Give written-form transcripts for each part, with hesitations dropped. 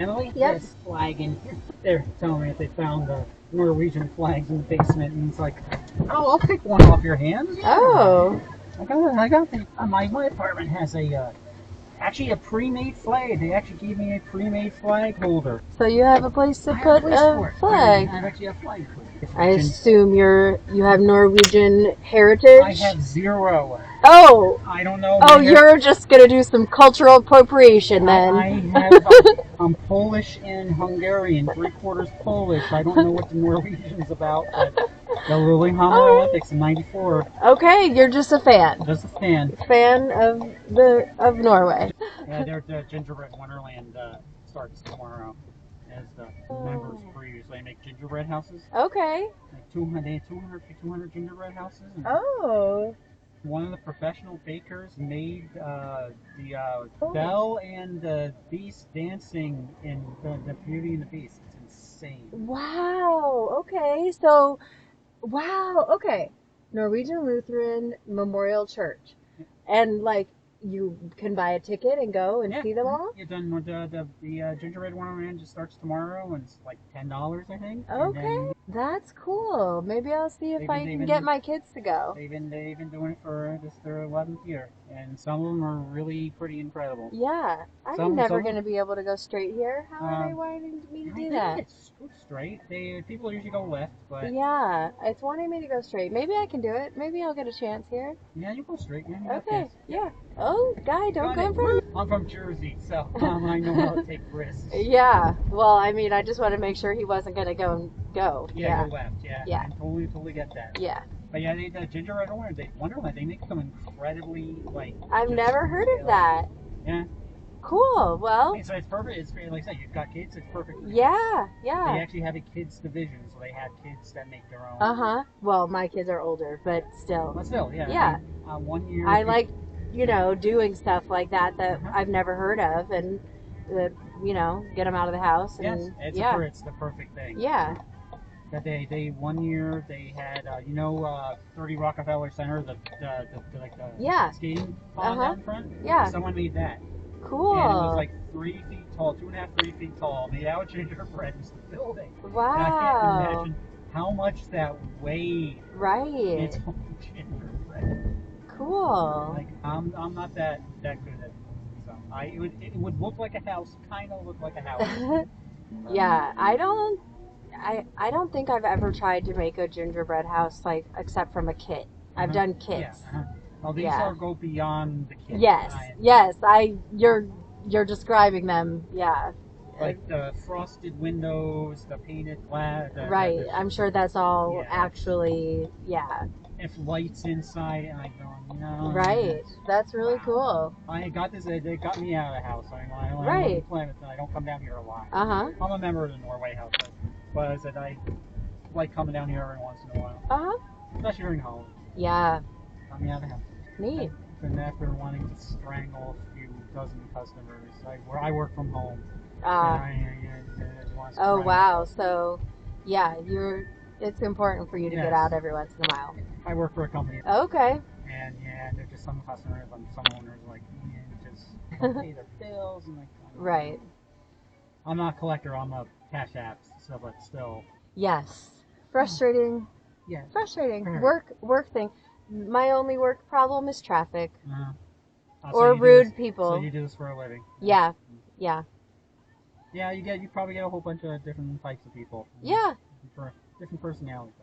Emily, Yep. this flag in here. They're telling me that they found the Norwegian flags in the basement, and it's like, oh, I'll pick one off your hands. Yeah. Oh. I got the. My apartment has actually a pre-made flag. They actually gave me a pre-made flag holder. So you have a place to I have put place a for it. flag. I have actually a flag for it. I assume you have Norwegian heritage? I have zero. Oh. I don't know. Oh, you're just going to do some cultural appropriation then. I'm Polish and Hungarian, 3/4 Polish. I don't know what the Norwegian's about, but the Lillehammer Olympics in '94. Okay, you're just a fan. Just a fan. Fan of Norway. Yeah, the Gingerbread Wonderland starts tomorrow. As the members previously make gingerbread houses. Okay. Like 200 gingerbread houses. Oh. One of the professional bakers made the Belle and the Beast dancing in the Beauty and the Beast. It's insane. Wow. Okay. So, wow. Okay. Norwegian Lutheran Memorial Church. And like you can buy a ticket and go and see them all? You're done with the Gingerbread Wonderland just starts tomorrow, and it's like $10, I think. Okay, that's cool. Maybe I'll see if I can get my kids to go. They've been doing it for this their 11th year, and some of them are really pretty incredible. Yeah, I'm never going to be able to go straight here. How are they wanting me to do that? It's straight. People usually go left, but yeah, it's wanting me to go straight. Maybe I can do it. Maybe I'll get a chance here. Yeah, you go straight. Yeah, okay, yeah. Oh, guy, don't go in front. I'm from Jersey, so I know how to take risks. Yeah, well, I mean, I just want to make sure he wasn't going to go. Yeah, go left. Yeah. Yeah. I totally get that. Yeah. But yeah, the Gingerbread Wonderland, they make them incredibly I've never heard of that. Yeah. Cool. Well. So it's perfect. It's like I said, you've got kids. It's perfect. Yeah. They actually have a kids division, so they have kids that make their own. Well, my kids are older, but still. Yeah. Yeah. 1 year. I like, doing stuff like that I've never heard of, and get them out of the house. And, yes, it's the perfect thing. Yeah. That they 1 year they had 30 Rockefeller Center, the skating pond down front. Yeah. Someone made that. Cool. And it was like 3 feet tall, 2.5, 3 feet tall, made out of gingerbread in the building. Wow. And I can't imagine how much that weighed. Right. It's all gingerbread. Cool. Like I'm not that good at it. So it would look like a house, kind of look like a house. Yeah, I don't think I've ever tried to make a gingerbread house except from a kit. I've done kits. Yeah. Well, these go beyond the kit. Yes. You're describing them. Yeah. Like the frosted windows, the painted glass. Right. I'm sure that's all actually. Yeah. If lights inside, and I go, no. Right. That's really cool. I got this. They got me out of the house. I don't come down here a lot. I'm a member of the Norway house, but I said I like coming down here every once in a while. Especially during holidays. Yeah. Got me out of the house. Neat. And after wanting to strangle a few dozen customers, I work from home. Oh wow! So, yeah, it's important for you to get out every once in a while. I work for a company. Okay. And they're just some customers, some owners just pay their bills and Right. I'm not a collector. I'm a cashapp, so but still. Yes. Frustrating. Yeah. Frustrating. Work thing. My only work problem is traffic. Or rude people. So you do this for a living. Yeah. Yeah, you probably get a whole bunch of different types of people. Yeah. Different personalities.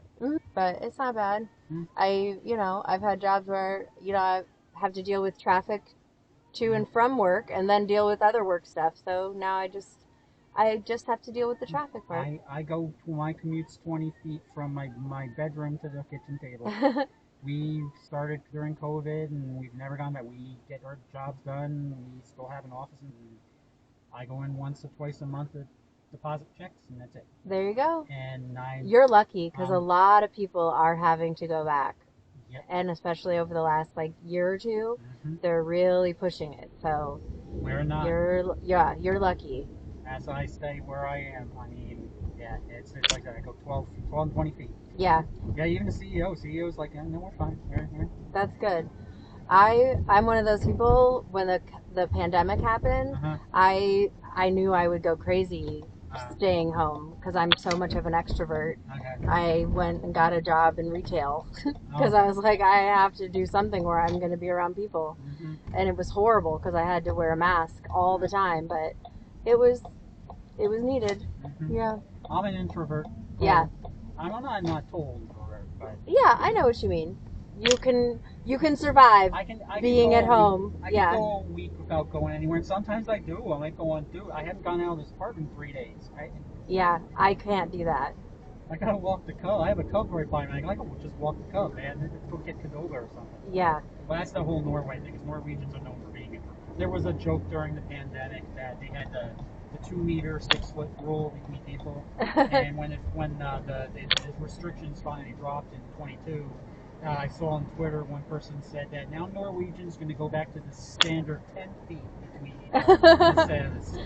But it's not bad. I've had jobs where, I have to deal with traffic to and from work and then deal with other work stuff. So now I just have to deal with the traffic part. My commute's 20 feet from my bedroom to the kitchen table. We started during COVID, and we've never gone back. We get our jobs done. We still have an office, and I go in once or twice a month to deposit checks, and that's it. There you go. And you're lucky, because a lot of people are having to go back. Yep. And especially over the last year or two, they're really pushing it. So we're not. You're lucky. As I stay where I am, it's like that. I go 12 and 20 feet. Yeah. Yeah, even the CEO's like, no, we're fine. We're. That's good. I'm one of those people, when the pandemic happened, I I knew I would go crazy staying home because I'm so much of an extrovert. Okay. I went and got a job in retail because I was like, I have to do something where I'm going to be around people. And it was horrible because I had to wear a mask all the time, but it was needed. Yeah. I'm an introvert. Yeah. I'm not total introvert, but yeah, I know what you mean. You can survive I being can at home. I can go a week without going anywhere, and sometimes I do. I might go on I haven't gone out of this apartment in 3 days. Yeah, I can't do that. I gotta walk the cub. I have a cub right by me. I can just walk the cub, man. Go get Cadoga or something. Yeah. But that's the whole Norway thing. Because Norwegians are known for being. There was a joke during the pandemic that they had the 2-meter, 6-foot rule between people, and when the restrictions finally dropped in 22. I saw on Twitter one person said that now Norwegians going to go back to the standard 10 feet between each other instead of this.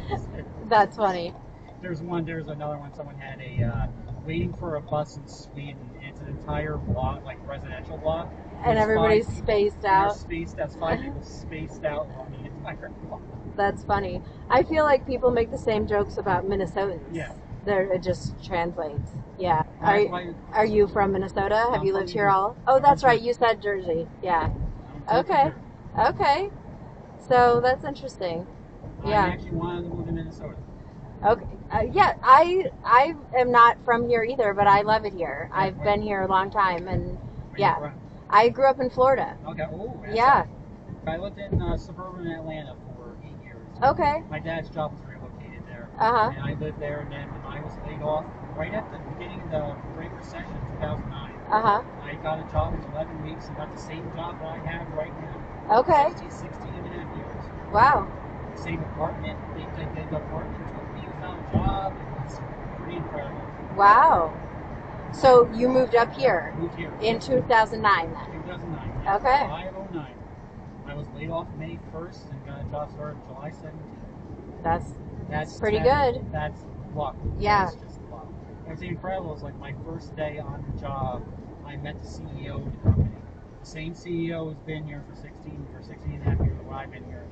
That's funny. There's another one. Someone had a waiting for a bus in Sweden. It's an entire block, like residential block, and everybody's spaced out. Spaced out. 5 people spaced out on the entire block. That's funny. I feel like people make the same jokes about Minnesotans. Yeah. It just translates. Yeah. Are you from Minnesota? Have you lived here all? Oh, that's right. You said Jersey. Yeah. Okay. Okay. So that's interesting. Yeah. I actually wanted to move to Minnesota. Okay. Yeah. I am not from here either, but I love it here. I've been here a long time, and yeah. I grew up in Florida. Okay. Oh. Yeah. I lived in suburban Atlanta for 8 years. Okay. My dad's job was relocated there. And I lived there, and then I was laid off right at the beginning of the Great Recession, 2009. I got a job in 11 weeks and got the same job that I have right now. Okay. 16 and a half years. Wow. Same apartment. The apartment took me without a job. It was pretty incredible. Wow. So you moved up here? Moved here. In 2009 then? 2009. Yes. Okay. July of 2009. I was laid off May 1st and got a job started July 17th. That's pretty good. That's luck. Yeah. That's just luck. What's incredible is like my first day on the job, I met the CEO of the company. The same CEO has been here for 16 and a half years while I've been here.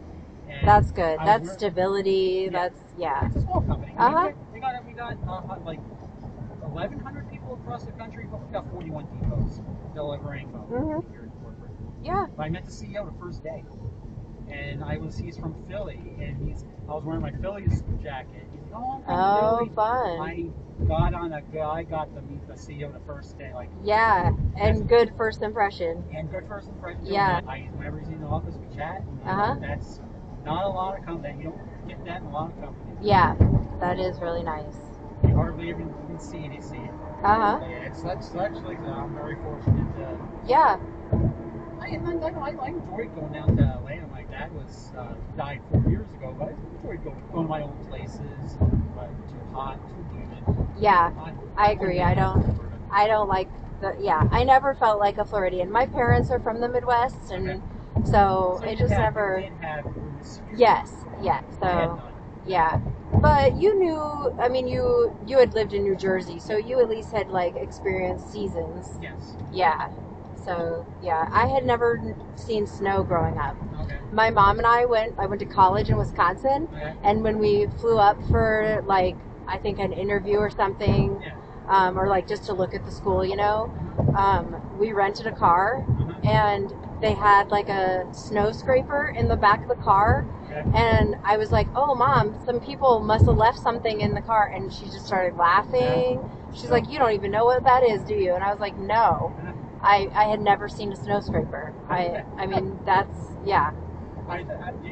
And that's good. That's stability. Yeah. It's a small company. We got like 1,100 people across the country, but we got 41 depots delivering here in corporate. Yeah. But I met the CEO the first day, and he's from Philly, and I was wearing my Phillies jacket. He's like, "Oh, I'm from Philly." Fun. I got to meet the CEO the first day. And good first impression. Yeah. Whenever he's in the office, we chat. And, that's not a lot of companies. You don't get that in a lot of companies. Yeah, that is really nice. You hardly even see it. Yeah, it's actually I'm very fortunate. Yeah. I enjoyed going down to Atlanta. My dad died 4 years ago, but I enjoyed going to my old places. Too hot, too humid. Yeah, I agree. I don't like I never felt like a Floridian. My parents are from the Midwest, and so it just never. You didn't have roots. Yes. So yeah, but you knew. I mean, you had lived in New Jersey, so you at least had experienced seasons. Yes. Yeah. So yeah, I had never seen snow growing up. Okay. My mom and I went to college in Wisconsin, and when we flew up for I think an interview or something, or just to look at the school, we rented a car, and they had a snow scraper in the back of the car, and I was like, "Oh, Mom, some people must have left something in the car," and she just started laughing. She's like, "You don't even know what that is, do you?" And I was like, "No." I had never seen a snow scraper. I mean, that's, yeah. Do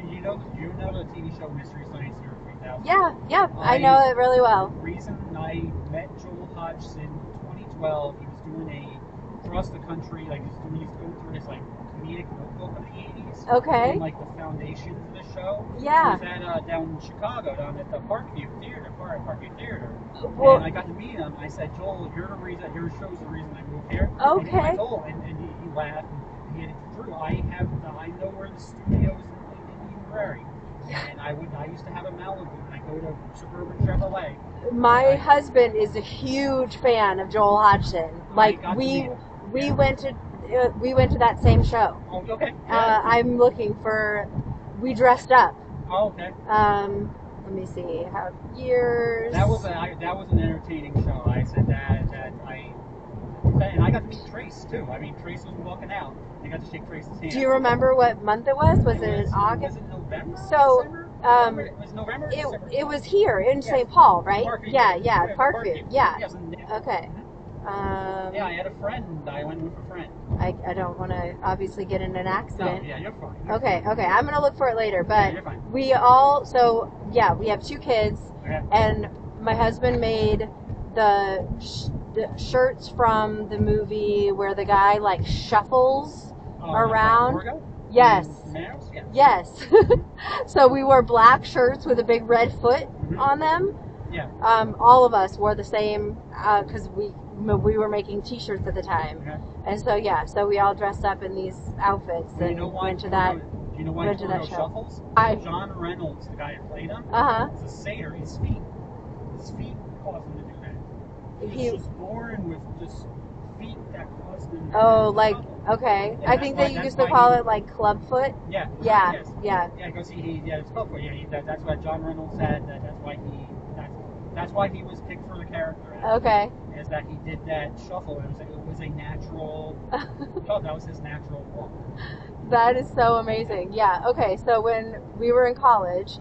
you know the TV show Mystery Science Theater 3000? Yeah, I know it really well. The reason I met Joel Hodgson in 2012, he was doing across the country, he was going through his comedic notebook of the 80s. Okay. And the foundation for the show. Yeah. He was down in Chicago, down at the Parkview Theater. Well, and I got to meet him. I said, Joel, your show's the reason I moved here. Okay. And I told him, and he laughed. And he drew. I know where the studio is in Eden Prairie. And I used to have a Malibu, and I go to Suburban Chevrolet. My husband is a huge fan of Joel Hodgson. We went to that same show. Oh, okay. I'm looking for. We dressed up. Oh, okay. let me see, how years. That was an entertaining show. I said and I got to meet Trace too. I mean, Trace was walking out. I got to shake Trace's hand. Do you remember what month it was? Was it August? Was it November? So, December? It was November. It was here in St. Paul, right? Parkview. Parkview. Yeah. Okay. Yeah, I had a friend. I went with a friend. I don't want to obviously get in an accident. No, yeah, you're fine. Okay. I'm gonna look for it later. But you're fine. we have 2 kids, and my husband made the shirts from the movie where the guy like shuffles around. Torgo? Yes. Mouse? Yes. So we wore black shirts with a big red foot on them. Yeah. All of us wore the same because we were making T-shirts at the time, and so we all dressed up in these outfits and went to that. Do you know why Torgo shuffles? John Reynolds, the guy who played him, is a satyr. His feet cause him to do that. He was just born with just feet that caused him. Okay. Yeah, I think they used to call it like clubfoot. Yeah. Yeah. Yes. Yeah. Because it's clubfoot. Yeah. That's what John Reynolds said. That's why he was picked for the character. Okay. Is that he did that shuffle? It was a natural. That was his natural walk. That is so amazing. Yeah. Okay. So when we were in college,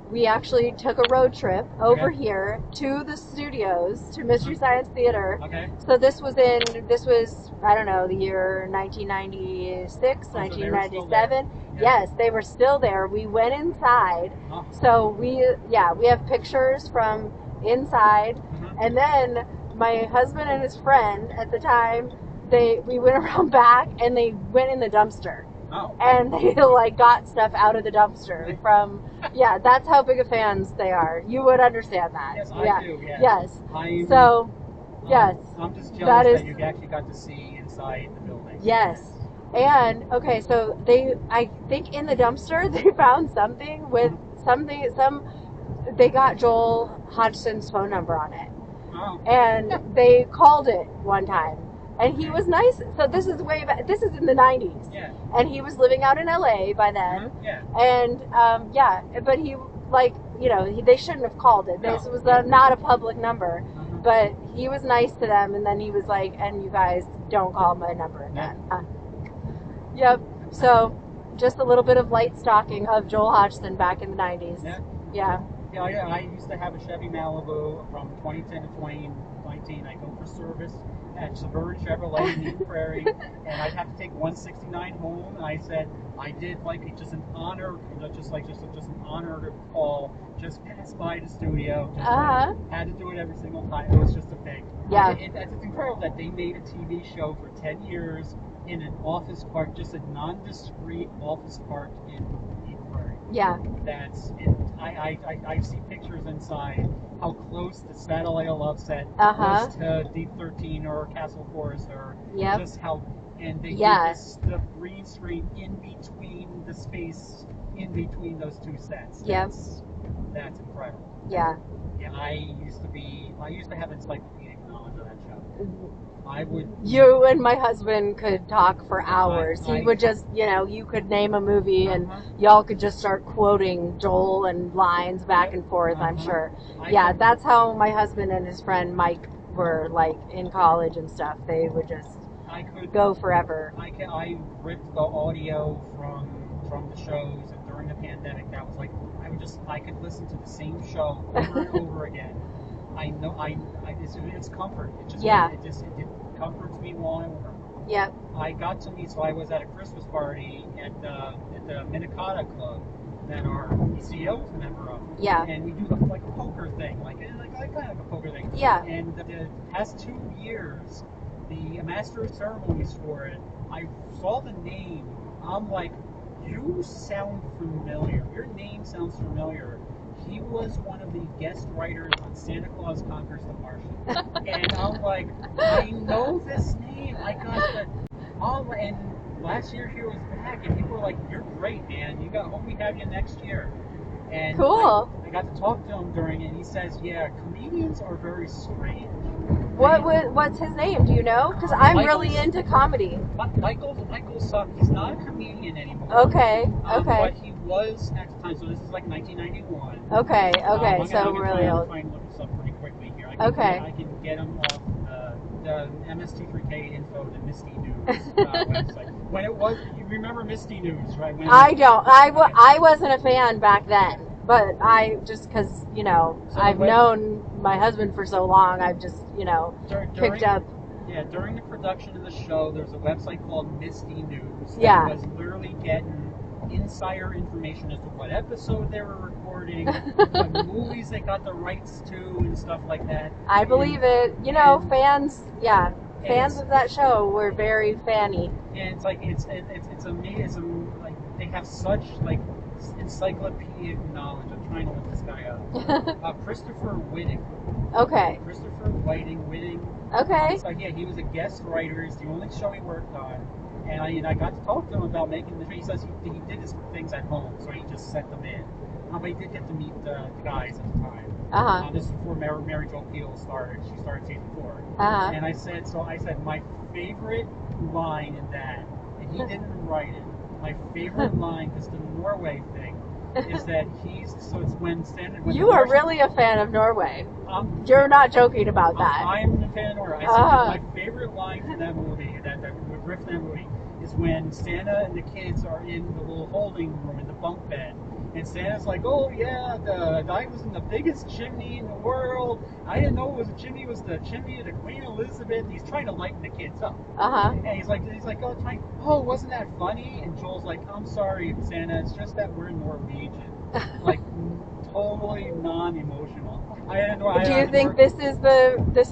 we actually took a road trip over here to the studios, to Mystery Science Theater. Okay. So this was I don't know, the year 1996, 1997. Yes, they were still there. We went inside. So we have pictures from inside. And then my husband and his friend at the time, we went around back and they went in the dumpster. And they got stuff out of the dumpster from, that's how big of fans they are. You would understand that. Yes, I do. Yes. Yes. Yes. I'm just jealous that you actually got to see inside the building. Yes. And okay, so I think in the dumpster they found something with they got Joel Hodgson's phone number on it. And they called it one time. And he was nice. So this is way back. This is in the 90s. Yeah. And he was living out in LA by then. Yeah. And but he they shouldn't have called it. This was not a public number. But he was nice to them, and then he was like, "And you guys don't call my number again." Yep. So just a little bit of light stalking of Joel Hodgson back in the 90s. Yeah. Yeah, I used to have a Chevy Malibu from 2010 to 2019. I go for service at Suburban Chevrolet in Eden Prairie, and I'd have to take 169 home. And I said I did just an honor, just an honor call, just pass by the studio. Had to do it every single time. It was just a thing. Yeah. It's incredible that they made a TV show for 10 years in an office park, just a nondescript office park in Eden Prairie. Yeah. That's it. I see pictures inside how close the Satellite of Love set was to Deep 13 or Castle Forest, or just how, and they did the green screen in between the space in between those two sets. That's incredible. Yeah. Yeah, I used to have encyclopedic knowledge of that show. You and my husband could talk for hours. He would just, you could name a movie and y'all could just start quoting Joel and lines back and forth, I'm sure. That's how my husband and his friend Mike were in college and stuff. They would just go forever. I ripped the audio from the shows, and during the pandemic, that was I could listen to the same show over and over again. I know, it's comfort. It comforts me while I work. Yep. I got to meet, so I was at a Christmas party at the Minnetonka Club that our CEO was a member of. Yeah. And we do the poker thing, kind of like a poker thing. Yeah. And the past 2 years, the master of ceremonies for it, I saw the name. I'm like, you sound familiar. Your name sounds familiar. He was one of the guest writers on Santa Claus Conquers the Martian. And I'm like, I know this name. I got the... and last year he was back, and people were like, you're great, man. Hope we have you next year. And cool. I got to talk to him during it, and he says, comedians are very strange. What's his name? Do you know? Because I'm really into comedy. Michael Suck. He's not a comedian anymore. Okay. But was at the time, so this is like 1991. Okay, okay, so I'm really old. try and look this up pretty quickly here. I can get them off the MST3K info, the Misty News website. When it was, you remember Misty News, right? I don't. I wasn't a fan back then, but I just because So I've known my husband for so long, I've just picked up. Yeah, during the production of the show, there's a website called Misty News. Yeah. That was literally getting insider information as to what episode they were recording, what movies they got the rights to, and stuff like that. I believe it. Fans. Yeah, fans of that show were very fanny. And it's like it's amazing. Like they have such like encyclopedic knowledge. I'm trying to look this guy up. Christopher Whitting. Okay. Christopher Whitting. Okay. So yeah, he was a guest writer. It's the only show he worked on. And I got to talk to him about making the show. He says he did his things at home, so he just sent them in. But he did get to meet the guys at the time. This is before Mary Jo Peele started. She started season 4. And I said, my favorite line in that, and he didn't write it, my favorite line is the Norway thing. Is that it's when standard. You are really a fan of Norway. You're not joking about that. I'm a fan of Norway. I said my favorite line from that movie, that would riff that movie, is when Santa and the kids are in the little holding room in the bunk bed. And Santa's like, oh yeah, the guy was in the biggest chimney in the world. I didn't know it was a chimney. It was the chimney of the Queen Elizabeth. And he's trying to lighten the kids up. And he's like, oh, wasn't that funny? And Joel's like, I'm sorry, Santa. It's just that we're Norwegian. Like totally non-emotional. Do you think this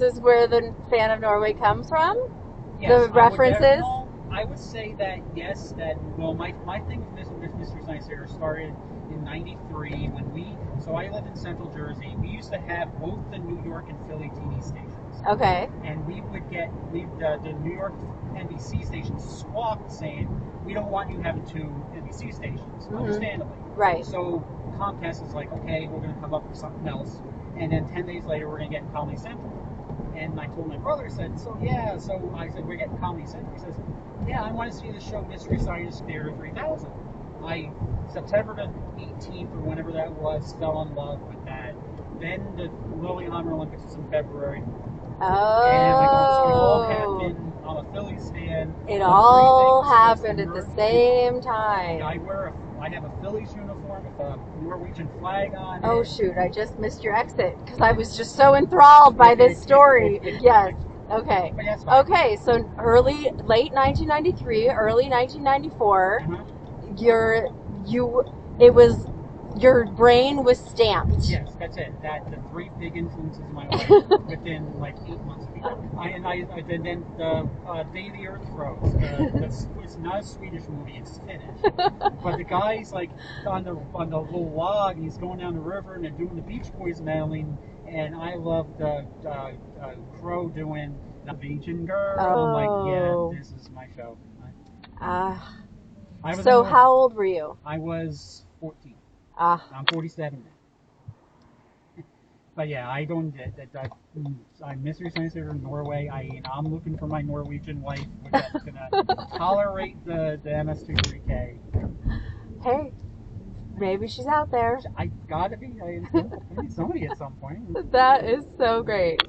is where the fan of Norway comes from? Yes, the references. I would say that yes. My thing with Mystery Science Theater started in '93 so I live in Central Jersey. We used to have both the New York and Philly TV stations. Okay. And we would get the New York NBC stations squawked saying, we don't want you having 2 NBC stations, understandably. Right. So Comcast is like, okay, we're going to come up with something else. And then 10 days later, we're going to get Comedy Central. And I told my brother, I said, I said, we're getting Comedy Central. He says, yeah, I want to see the show Mystery Science Theater 3000. September the 18th or whenever that was, fell in love with that. Then the Lillehammer Olympics was in February. Oh. And it all happened. I'm a Phillies fan. It all happened at the same time. I have a Phillies uniform with a Norwegian flag on it. Oh shoot, I just missed your exit because I was just so enthralled by this story. Yes. Okay. Okay, so late 1993, early 1994, your brain was stamped. Yes, that's it. The 3 big influences in my life within like 8 months of each other. Then the Day the Earth Rose. It's not a Swedish movie; it's Finnish. But the guy's like on the little log, and he's going down the river, and they're doing the Beach Boys meddling. And I love the Crow doing Norwegian Girl. Oh. I'm like, yeah, this is my show. So how old were you? I was 14. I'm 47 now. But yeah, I don't get that. I'm Mystery Science Theater in Norway. I'm looking for my Norwegian wife that's gonna tolerate the MST3K. Hey, maybe she's out there. I gotta be. I need somebody at some point. That is so great.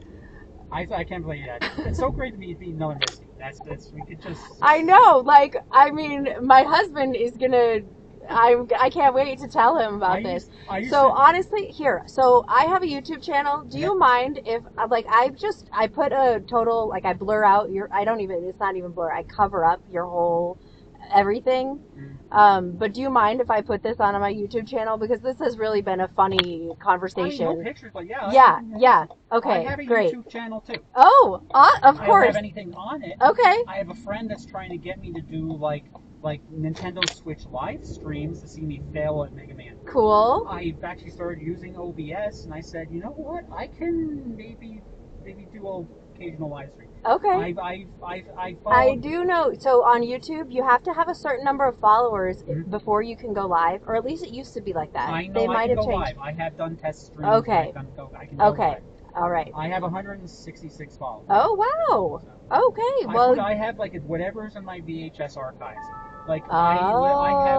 I can't believe that. It's so great to be another Misty. We could just. I know. My husband is gonna. I can't wait to tell him about this. Honestly, so I have a YouTube channel. Do you mind if I put a total, I blur out it's not even blur. I cover up your whole everything. But do you mind if I put this on my YouTube channel? Because this has really been a funny conversation. No pictures, but yeah. Yeah. Okay, I have a great. YouTube channel too. Oh, of course. I don't have anything on it. Okay. I have a friend that's trying to get me to do like Nintendo Switch live streams to see me fail at Mega Man. Cool. I've actually started using OBS, and I said, you know what? I can maybe do occasional live stream. Okay. I do know. So on YouTube, you have to have a certain number of followers before you can go live, or at least it used to be like that. I know. They might have changed. Live. I have done test streams. Okay. I can go live. All right. I have 166 followers. Oh wow. Okay. I have whatever's in my VHS archives. Like I have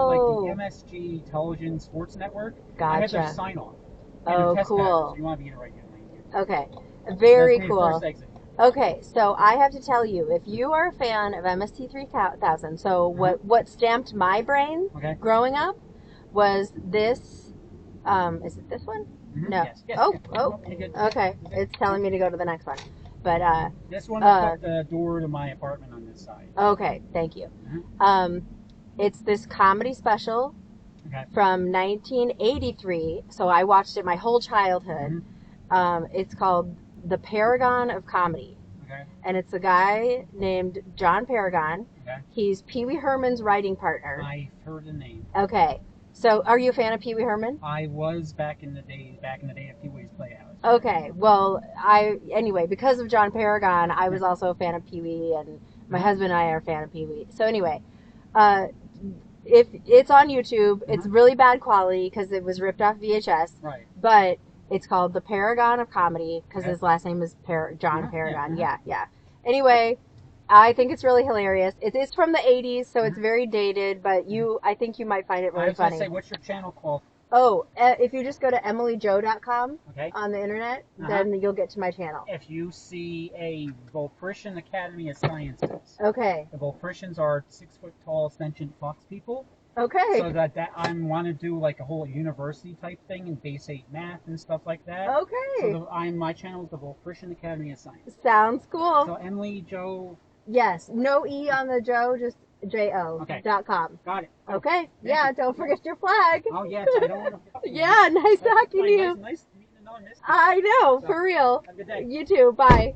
like Oh, the MSG Television Sports Network. I had their gotcha. sign off. Oh, Test pattern, so cool. you want to be in it right now. Okay, That's very me, the first cool. exit. Okay, so I have to tell you, if you are a fan of MST3000, so what stamped my brain growing up was this. Is it this one? Mm-hmm. No. Yes. Yes. Oh, Yes. oh. Okay, it's telling me to go to the next one, but this one will put the door to my apartment on this side. Okay, thank you. Mm-hmm. It's this comedy special from 1983. So I watched it my whole childhood. It's called The Paragon of Comedy. And it's a guy named John Paragon. He's Pee Wee Herman's writing partner. I've heard the name. Okay. So are you a fan of Pee Wee Herman? I was back in the day of Pee Wee's Playhouse. Okay. Well, anyway, because of John Paragon, I was also a fan of Pee Wee, and my husband and I are a fan of Pee Wee. So anyway, if it's on YouTube, it's really bad quality because it was ripped off VHS. Right. But it's called The Paragon of Comedy because his last name is John Paragon. Yeah. Anyway, I think it's really hilarious. It is from the 80s, so it's very dated, but I think you might find it really funny. I was going to say, what's your channel called? Oh, if you just go to emilyjoe.com on the internet, then you'll get to my channel. If you see a Volpriscian Academy of Sciences. Okay. The Volpriscians are 6-foot-tall sentient fox people. Okay. So that I want to do like a whole university type thing in base 8 math and stuff like that. Okay. So my channel is the Volpriscian Academy of Science. Sounds cool. So emiLy Joe. Yes, no E on the Joe, just JO.com. Got it. Okay. Yeah, don't forget your flag. Oh, yes. I don't want to. Yeah, nice talking to you. Nice meeting another mystery. I know, for real. Have a good day. You too. Bye.